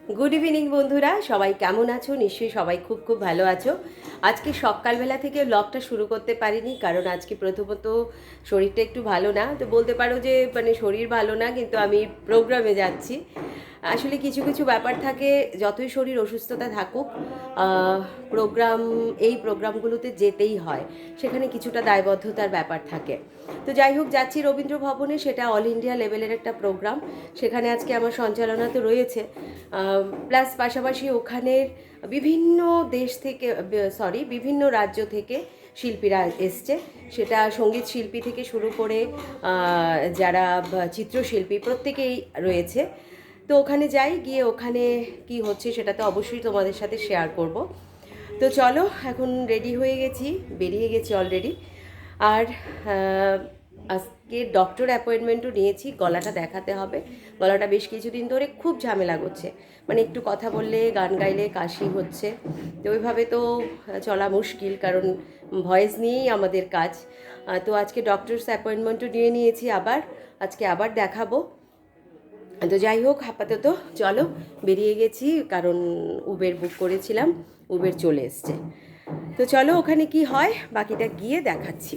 Good evening বন্ধুরা, সবাই কেমন আছো? নিশ্চয়ই সবাই খুব খুব ভালো আছো। আজকে সকালবেলা থেকে ব্লগটা শুরু করতে পারিনি, কারণ আজকে প্রথমত শরীরটা একটু ভালো না। তো বলতে পারো যে মানে শরীর ভালো না, কিন্তু আমি প্রোগ্রামে যাচ্ছি। আসলে কিছু কিছু ব্যাপার থাকে, যতই শরীর অসুস্থতা থাকুক প্রোগ্রাম এই প্রোগ্রামগুলোতে যেতেই হয়, সেখানে কিছুটা দায়বদ্ধতার ব্যাপার থাকে। তো যাই হোক, যাচ্ছি রবীন্দ্র ভবনে, সেটা অল ইন্ডিয়া লেভেলের একটা প্রোগ্রাম। সেখানে আজকে আমার সঞ্চালনা তো রয়েছে, প্লাস পাশাপাশি ওখানের বিভিন্ন দেশ থেকে, বিভিন্ন রাজ্য থেকে শিল্পীরা এসছে। সেটা সঙ্গীত শিল্পী থেকে শুরু করে যারা চিত্রশিল্পী প্রত্যেকেই রয়েছে। তো ওখানে যাই, গিয়ে ওখানে কি হচ্ছে সেটা তো অবশ্যই তোমাদের সাথে শেয়ার করব। তো চলো, এখন রেডি হয়ে গেছি, বেরিয়ে গেছি অলরেডি। আর আজকে ডক্টর অ্যাপয়েন্টমেন্টও নিয়েছি, গলাটা দেখাতে হবে। গলাটা বেশ কিছুদিন ধরে খুব ঝামেলা করছে, মানে একটু কথা বললে গান গাইলে কাশি হচ্ছে। তো ওইভাবে তো চলা মুশকিল, কারণ ভয়েস নিয়েই আমাদের কাজ। তো আজকে ডক্টরস অ্যাপয়েন্টমেন্টও নিয়ে নিয়েছি, আজকে আবার দেখাবো। তো যাই হোক, আপাতত চলো বেরিয়ে গেছি, কারণ উবের বুক করেছিলাম, উবের চলে এসছে। তো চলো ওখানে কি হয় বাকিটা গিয়ে দেখাচ্ছি।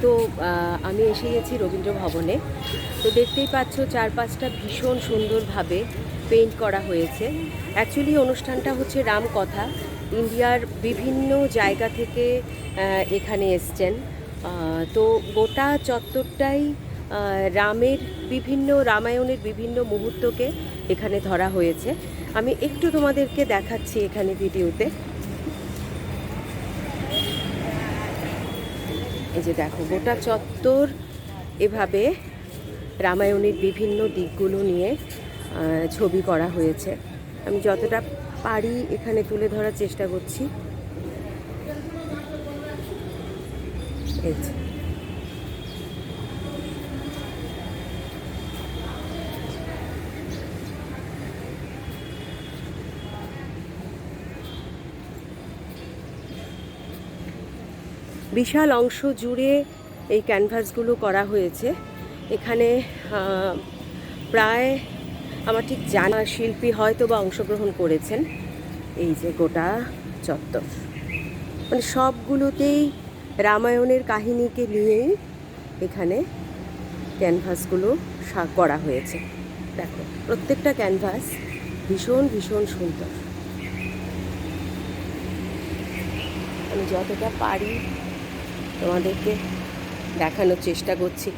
তো আমি এসে গেছি রবীন্দ্র ভবনে। তো দেখতেই পাচ্ছ চারপাশটা ভীষণ সুন্দরভাবে পেইন্ট করা হয়েছে। অ্যাকচুয়ালি অনুষ্ঠানটা হচ্ছে রামকথা, ইন্ডিয়ার বিভিন্ন জায়গা থেকে এখানে এসছেন। তো গোটা চত্বরটাই রামায়ণের বিভিন্ন মুহূর্তকে এখানে ধরা হয়েছে। আমি একটু তোমাদেরকে দেখাচ্ছি এখানে ভিডিওতে। এই যে দেখো, গোটা চত্বর এভাবে রামায়ণের বিভিন্ন দিকগুলো নিয়ে ছবি করা হয়েছে। আমি যতটা পারি এখানে তুলে ধরার চেষ্টা করছি। এই যে বিশাল অংশ জুড়ে এই ক্যানভাসগুলো করা হয়েছে। এখানে প্রায় আমার ঠিক জানা শিল্পী হয়তো বা অংশগ্রহণ করেছেন। এই যে গোটা চত্বর, মানে সবগুলোতেই রামায়ণের কাহিনীকে নিয়েই এখানে ক্যানভাসগুলো করা হয়েছে। দেখো, প্রত্যেকটা ক্যানভাস ভীষণ ভীষণ সুন্দর। আমি যতটা পারি তোমাদেরকে দেখানোর চেষ্টা করছি।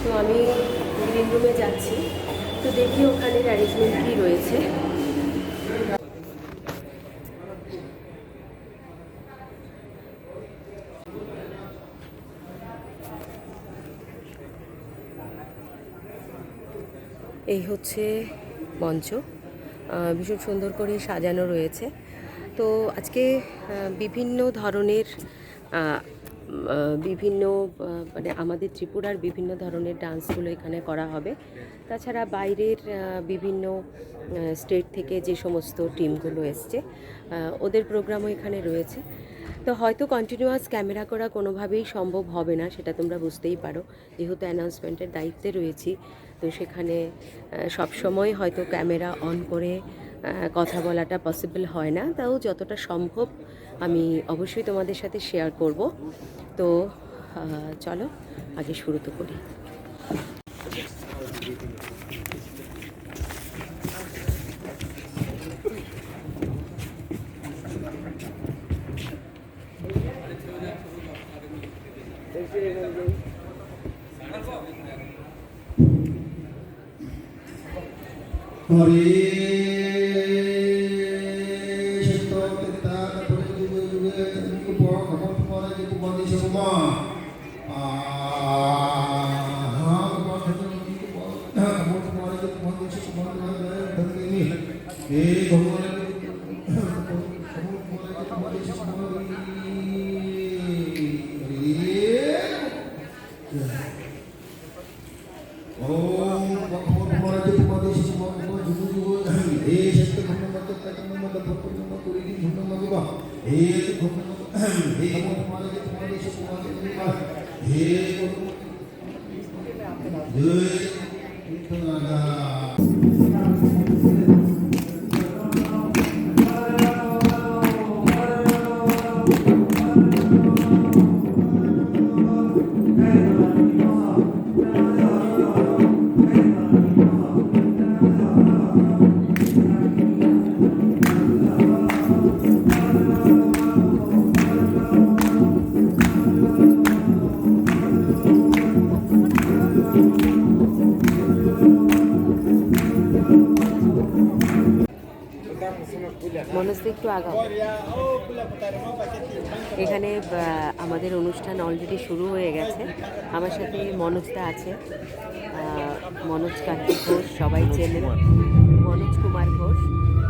তো আমি গ্রিন রুমে যাচ্ছি, তো দেখি ওখানের অ্যারেঞ্জমেন্ট কী রয়েছে। এই হচ্ছে মঞ্চ, ভীষণ সুন্দর করে সাজানো রয়েছে। তো আজকে বিভিন্ন ধরনের বিভিন্ন মানে আমাদের ত্রিপুরার বিভিন্ন ধরনের ডান্সগুলো এখানে করা হবে। তাছাড়া বাইরের বিভিন্ন স্টেট থেকে যে সমস্ত টিমগুলো এসছে ওদের প্রোগ্রামও এখানে রয়েছে। তো হয়তো কন্টিনিউয়াস ক্যামেরা করা কোনোভাবেই সম্ভব হবে না, সেটা তোমরা বুঝতেই পারো, যেহেতু অ্যানাউন্সমেন্টের দায়িত্বে রয়েছি। তো সেখানে সবসময় হয়তো ক্যামেরা অন করে কথা বলাটা পসিবল হয় না, তাও যতটা সম্ভব আমি অবশ্যই তোমাদের সাথে শেয়ার করব। তো চলো আগে শুরু তো করি। মনস্তে একটু আগাও। এখানে আমাদের অনুষ্ঠান অলরেডি শুরু হয়ে গেছে। আমার সাথে মনোজদা আছে, মনোজ কান্তি ঘোষ, সবাই চেনেন, মনোজ কুমার ঘোষ।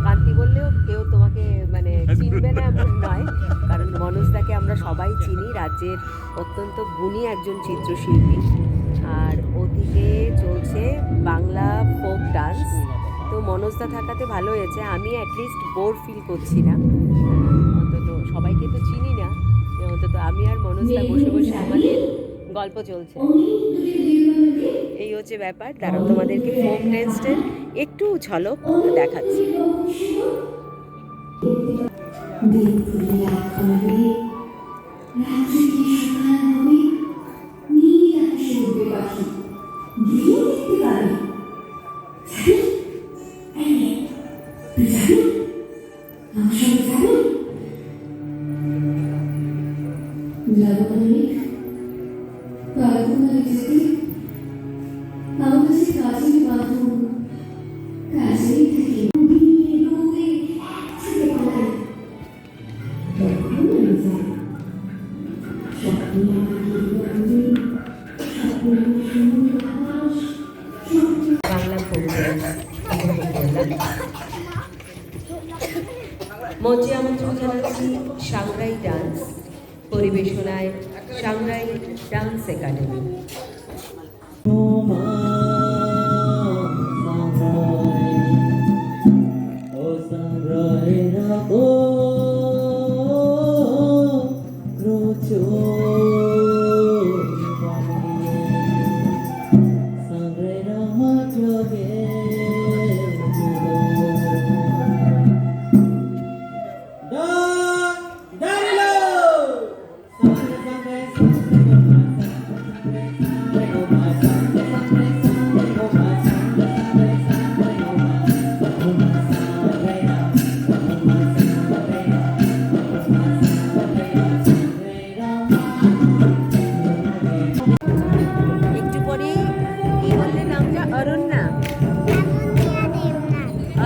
কান্তি বললেও কেউ তোমাকে মানে চিনবে না এমন নয়, কারণ মনোজদাকে আমরা সবাই চিনি, রাজ্যের অত্যন্ত গুণী একজন চিত্রশিল্পী। আর ওদিকে চলছে বাংলা ফোক ডান্স। তো মনোজদা থাকাতে ভালো হয়েছে, আমি অ্যাটলিস্ট বোর ফিল করছি না। অন্তত সবাইকে তো চিনি না, অন্তত আমি আর মনোজদা বসে বসে আমাদের গল্প চলছে, এই হচ্ছে ব্যাপার। তারা তোমাদেরকে ফোক ডান্সের একটু ঝলক দেখাচ্ছি। মঞ্চে আমন্ত্রণ জানাচ্ছি সাংরাই ডান্স, পরিবেশনায় সাংরাই ডান্স একাডেমি।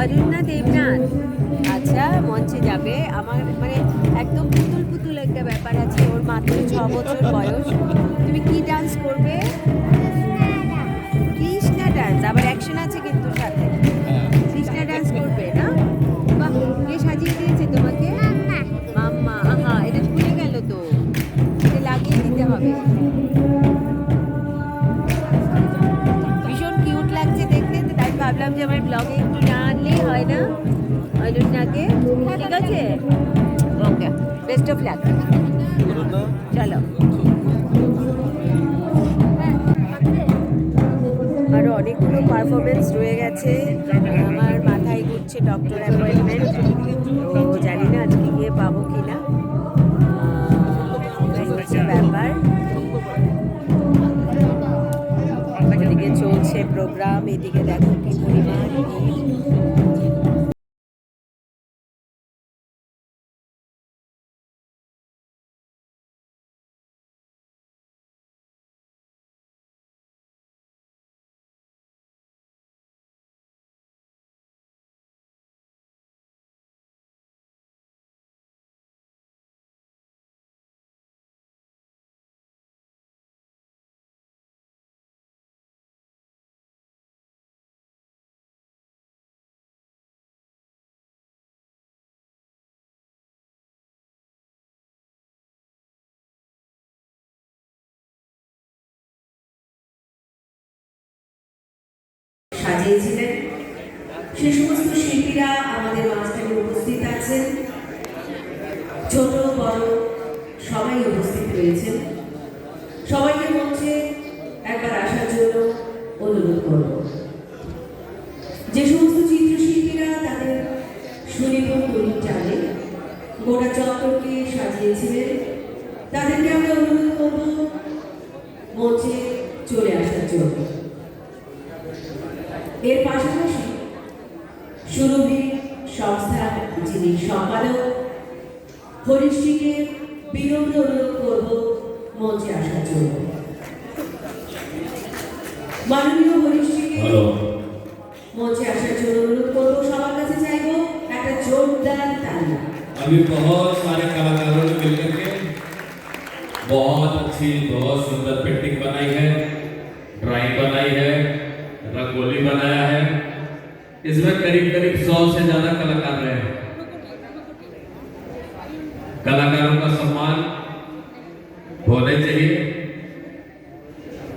অরুণা দেবনাথ, আচ্ছা মঞ্চে যাবে। আমার মানে একদম পুতুল পুতুল একটা ব্যাপার আছে, ওর মাত্র 6 বছর বয়স। তুমি কি ডান্স করবে? কৃষ্ণা ডান্স, আবার অ্যাকশন আছে কিন্তু বেস্ট অফ লাক। চলো, আরও অনেকগুলো পারফরমেন্স রয়ে গেছে। আমার মাথায় ঘুরছে ডক্টর অ্যাপয়েন্টমেন্ট, তো জানি না আজকে গিয়ে পাবো কি না, হচ্ছে ব্যাপার। এদিকে চলছে প্রোগ্রাম, এদিকে দেখো কি পরিমাণ সাজিয়েছিলেন। সে সমস্ত শিল্পীরা আমাদের মাঝখানে উপস্থিত আছেন, ছোট বড় সবাই উপস্থিত রয়েছেন। সবাইকে মঞ্চে একবার আসার জন্য অনুরোধ করব। যে সমস্ত চিত্রশিল্পীরা তাদের সুনিপুণ তৈরি টানে গোটা চত্বরকে সাজিয়েছিলেন, তাদেরকে আমরা অনুরোধ করব মঞ্চে চলে আসার জন্য। এর পাশাপাশি সুরভি সংস্থার যিনি সম্পাদক হরিশ্রীকে বিনম্র অনুরোধ করব মঞ্চে আসার জন্য। মাননীয় হরিশ্রীকে মঞ্চে আসার জন্য অনুরোধ করব। সবার কাছে চাইব একটা জোরদার তালি। अभी बहुत सारे कलाकारों ने मिलकर के बहुत अच्छी बहुत सुंदर पेंटिंग बनाई है, ड्राइंग बनाई है, रंगोली बनाया है। इसमें करीब करीब 100 से ज्यादा कलाकार रहे हैं। कलाकारों का सम्मान होने चाहिए।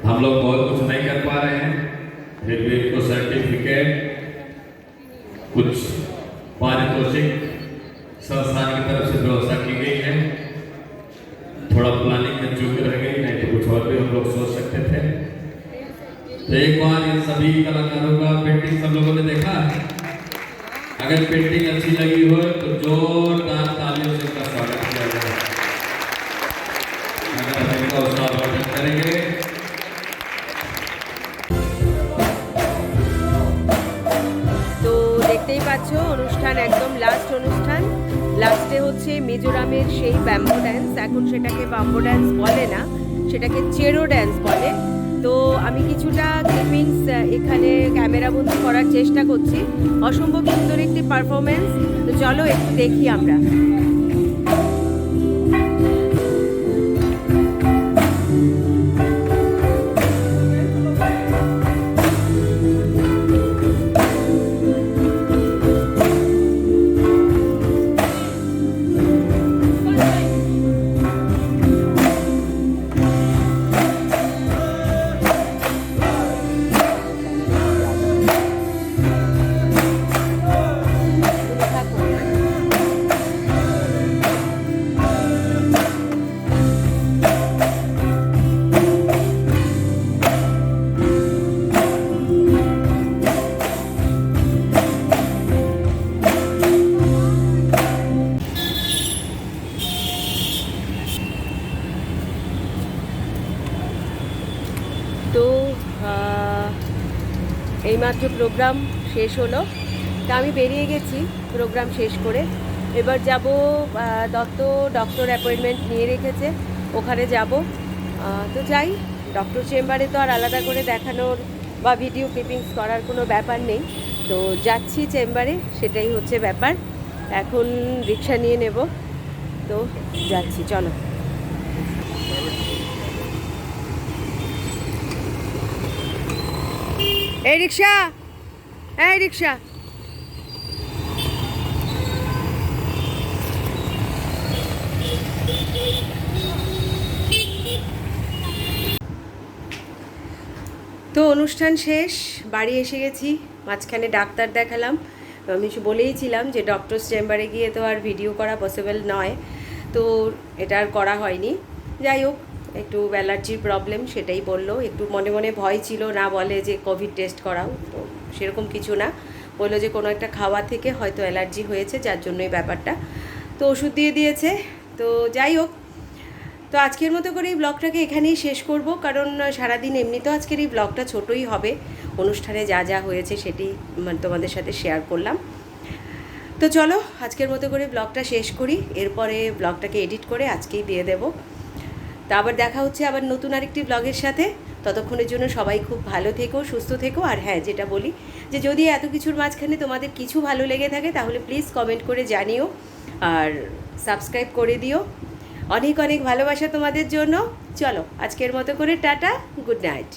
हम लोग बहुत कुछ नहीं कर पा रहे हैं, फिर भी इनको सर्टिफिकेट, कुछ पारितोषिक संस्थान की तरफ से व्यवस्था की गई है। थोड़ा प्लानिंग में चूक रह गई, नहीं तो कुछ और भी हम लोग सोच सकते थे। तो एक बार इन सभी कलाकारों का पेंटिंग सब लोगों ने देखा है। अगर पेंटिंग अच्छी लगी हो तो जोरदार तालियों से इसका स्वागत किया जाए। अगर हम इनका उत्साह वर्धन करेंगे। তো দেখতেই পাচ্ছ অনুষ্ঠান একদম লাস্ট অনুষ্ঠান। লাস্টে হচ্ছে মিজোরামের সেই ব্যাম্বো ড্যান্স, এখন সেটাকে ব্যাম্বো ড্যান্স বলে না, সেটাকে চেরো ড্যান্স বলে। তো আমি কিছুটা ক্লিপিংস এখানে ক্যামেরাবন্দি করার চেষ্টা করছি। অসম্ভব সুন্দর একটি পারফরমেন্স, তো চলো একটু দেখি আমরা। তো এইমাত্র প্রোগ্রাম শেষ হলো, তা আমি বেরিয়ে গেছি প্রোগ্রাম শেষ করে। এবার যাব ডক্টর অ্যাপয়েন্টমেন্ট নিয়ে রেখেছে, ওখানে যাব। তো যাই, ডক্টর চেম্বারে তো আর আলাদা করে দেখানোর বা ভিডিও ক্লিপিংস করার কোনো ব্যাপার নেই। তো যাচ্ছি চেম্বারে, সেটাই হচ্ছে ব্যাপার। এখন রিক্সা নিয়ে নেব, তো যাচ্ছি, চলো। এই রিক্সা, এই রিক্সা। তো অনুষ্ঠান শেষ, বাড়ি এসে গেছি। মাঝখানে ডাক্তার দেখালাম। আমি বলেইছিলাম যে ডক্টরস চেম্বারে গিয়ে তো আর ভিডিও করা পসিবল নয়, তো এটা আর করা হয়নি। যাই হোক, একটু অ্যালার্জির প্রবলেম, সেটাই বললো। একটু মনে মনে ভয় ছিল, না বলে যে কোভিড টেস্ট করাও, তো সেরকম কিছু না, বললো যে কোনো একটা খাওয়া থেকে হয়তো অ্যালার্জি হয়েছে, যার জন্যই ব্যাপারটা। তো ওষুধ দিয়ে দিয়েছে। তো যাই হোক, তো আজকের মতো করে এই ব্লগটাকে এখানেই শেষ করব, কারণ সারাদিন এমনিতেও আজকের এই ব্লগটা ছোটোই হবে। অনুষ্ঠানে যা যা হয়েছে সেটি তোমাদের সাথে শেয়ার করলাম। তো চলো আজকের মতো করে ব্লগটা শেষ করি, এরপরে ব্লগটাকে এডিট করে আজকেই দিয়ে দেব। তা আবার দেখা হচ্ছে আবার নতুন আরেকটি ব্লগের সাথে। ততক্ষণের জন্য সবাই খুব ভালো থেকো, সুস্থ থেকো। আর হ্যাঁ, যেটা বলি, যে যদি এত কিছুর মাঝখানে তোমাদের কিছু ভালো লেগে থাকে তাহলে প্লিজ কমেন্ট করে জানিও, আর সাবস্ক্রাইব করে দিও। অনেক অনেক ভালোবাসা তোমাদের জন্য। চলো আজকের মতো করে টাটা, গুড নাইট।